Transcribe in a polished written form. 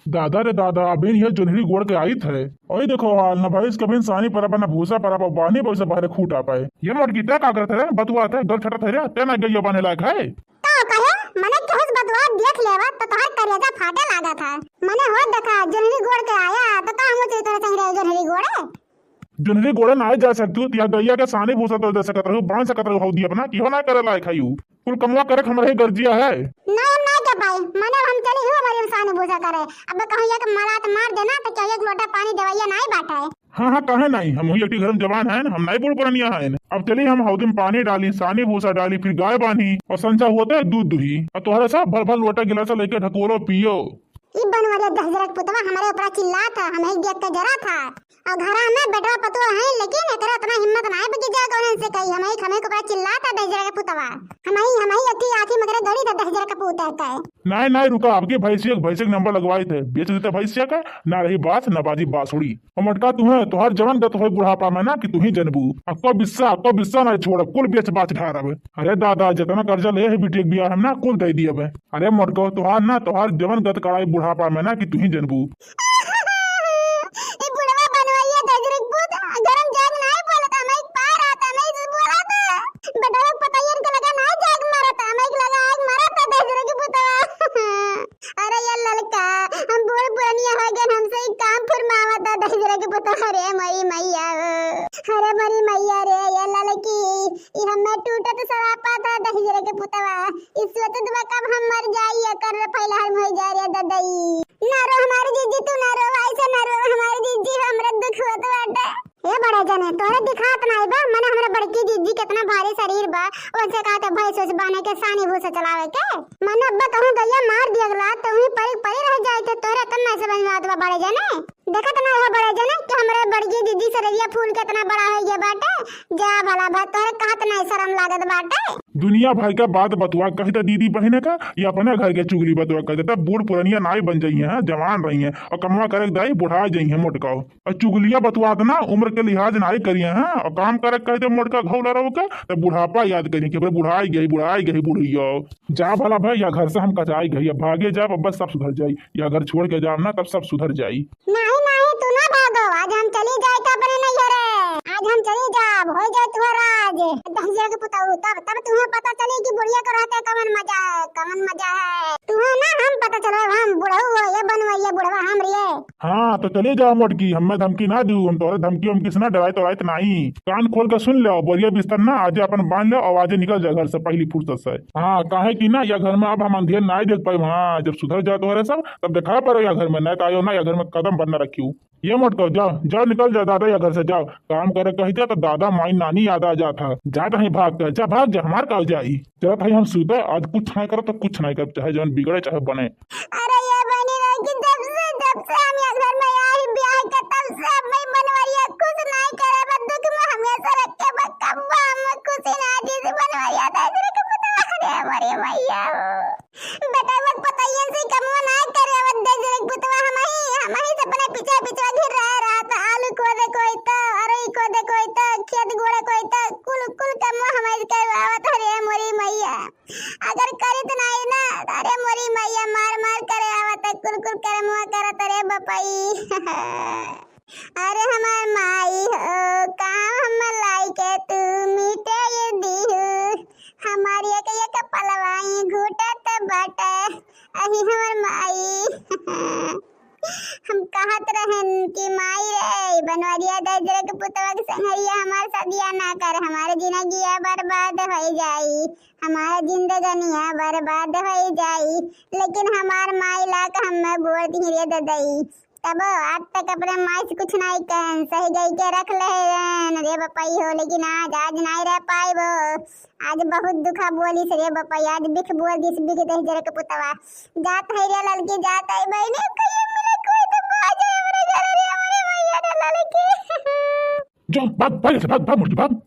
दादा रे दादा, अभी ये जोन्हरी गोड़ के आई थे। ओए देखो हाल ना भाई, इसके बिन सानी पर ना भूसा पर बानी पैसे बाहर खूट आ पाए। ये मोट की का करते रे बतुआ थे गल छटा थे रे तेना गइयो बने लायक है। तो कहे मने कहस बतुआ देख लेवा तो तोहर करेजा फाटे लागा था। मने हो देखा जोन्हरी गोड़ के आया तो का हम तेरे तरह संग रहे जोन्हरी गोड़े। जोन्हरी गोड़े ना जा सकती या गैया के सानी भूसा तो दे सकत रहू, बांध सकत रहू हौदी अपना की हो ना करे लायक है यू। कुल कमवा करे हमरे गर्जिया है। नहीं के भाई मने हम चली हो हमारी सानी भूसा करे। अब कहूं के मला तो मार देना तो क्या एक लोटा पानी देवैया नहीं बाटा है। हाँ हाँ कहे नहीं, हम वही घर में जवान है, हम नहीं बुढ़ पुरानिया है। अब चलिए हम हौदी में पानी डाली, सानी भूसा डाली, फिर गाय बांधी और संचा होता है दूध दुही और तुम्हारे साथ भर भर लोटा गिलासा लेके ढकोरो पियो। ई बनवाले दहजरक पुतवा हमारे ऊपर चिल्ला था, हमें देख के जरा था और घरा में बेटवा पतो है लेकिन एकरा इतना हिम्मत ना है कि जा कौन से कही हमें के ऊपर चिल्ला था दहजरक पुतवा। हमें अति आंखी मगरे गड़ी था दहजरक पुता का। नहीं नहीं रुका, आपके भैंसे के नंबर लगवाए थे, बेच देते भैंसिया का। ना रही बात ना बाजी बासुड़ी और मटका तुम्हें तुहार जवान गत हो बुढ़ापा में ना कि तू ही जनबू। आपको बिस्सा ना छोड़ कुल बेच बाच ढारब। अरे दादा जितना कर्जा ले है बेटी बिया हम ना कुल दे दिए। अरे मटको तुहार ना तुहार जवान गत कड़ाई बुढ़ापा में ना कि तू ही जनबू। अरे मरी मैया रे ये लड़की ई हमें टूटत सरापा था दहिजरे के पुतवा। इस वक्त दुआ कब हम मर जाई कर पहला हम हो जा रे ददई। ना रो हमारी जीजी तू ना रो ऐसे ना रो हमारी जीजी हमरा दुख होत बाटे। ए बड़े जने तोरे दिखात नहीं बा मने हमरा बड़की जीजी कितना भारी शरीर बा ओसे कहते भैंस से बाने के सानी भूसा चलावे के। मन अब्बा कहूं गैया मार दियगला तो ही परी रह जाए तो तोरे कन्ना से बन जात बा बड़े जने। देखत ना है बड़े जने कि हमरे बड़की दीदी सरैया फूल कितना बड़ा है ये बाटे। जा भला भा तोरे कहत नहीं शर्म लागत बाटे। दुनिया भर का बात बतवा कहते दीदी बहने का या अपने घर के चुगली बतवा कहते तब बूढ़ पुरानिया नाई बन जाइए हैं, जवान रही हैं और कमवा करे दाई बुढ़ा जाइए मोटकाओ और चुगलिया बतवा ना उम्र के लिहाज नाई करिए हैं और काम करे कहते मोटका घौला रहो का तब बुढ़ापा याद करिए कि बुढ़ाई गई बुढ़ियो। जा भला भाई या घर से हम कचाई गई या भागे जा बस सब सुधर जाई या घर छोड़ के जाओ ना तब सब सुधर जाई। नहीं तू ना भागो, आज हम चली जाए तो अपने नहीं रे। आज हम चली जाब हो जाए तुम्हारा आज दहजरा के पुताऊ तब तुम्हें पता चले कि बुढ़िया को रहते कमन मजा है तुम्हें ना हम पता चलो हम बुढ़ऊ हो ये बनवाइए बुढ़वा हम रिए। हाँ तो चले जाओ मोटकी, हमें धमकी ना दू, हम तोरे धमकी हम किसना डराए तो रात नहीं। कान खोल कर सुन लो, बोरिया बिस्तर ना आज अपन बांध लो और आज निकल जाए घर से पहली फुर्सत से। हाँ काहे की ना या घर में अब हम अंधेर ना देख पाए। हाँ जब सुधर जाए तुम्हारे सब तब दिखा पड़ो या घर में नहीं तो आयो ना या घर में कदम बनना रखियो। ये मत कहो, जाओ निकल जाओ दादा या घर से जाओ। काम करे कहते तो दादा माई नानी याद आ जाता। जाता है भाग कर जा भाग जा हमार का जाई चलो भाई हम सुते आज कुछ नहीं करो तो कुछ नहीं कर चाहे जौन बिगड़े चाहे बने। अरे ये बनी रही जब से हम ये घर में आई ब्याह के तब से मैं बनवाइया कुछ नहीं करे बस दुख में हमेशा रख के बकवा हम कुछ ना दी बनवाइया था तेरे को पता है हमारे मैया बेटा मत बताइए से कमवा ना करे अब दजरक पुतवा हम ही अपने पीछे घिर रहा था। आलू को दे कोई तो अरे को दे कोई तो खेत गोड़े कोई तो कुल कमवा हमारे करवावत रे मोरी मैया। अगर करे तो नहीं ना अरे मोरी मैया मार करे आवत कुल करे मुआ करत रे बपाई। अरे हमार माई हो काम हम लाई के तू मीठे ये दी हमारी एक पलवाई घुटत बाटे अही हमर माई। हम कहत रहन कि माई रे बनवारिया दजरे के पुतवा के संगरिया हमार सदिया ना कर हमारे जिंदगी बर्बाद हो जाई हमारे जिंदगनिया बर्बाद हो जाई। लेकिन हमार माई लाक हम बोल दी रे ददई तब आज तक अपने माई से कुछ नहीं कहन सही गई के रख ले रे बपाई हो। लेकिन आज नहीं रह पाई वो आज बहुत दुखा बोली से रे बपाई आज बिख बोल दिस बिख दजरे के पुतवा जात है रे लड़की जात है बहने कहिए मिले कोई तो आ जाए हमरे घर रे हमारे मैया रे लड़की। जाओ भाग भाग मुर्गी भाग।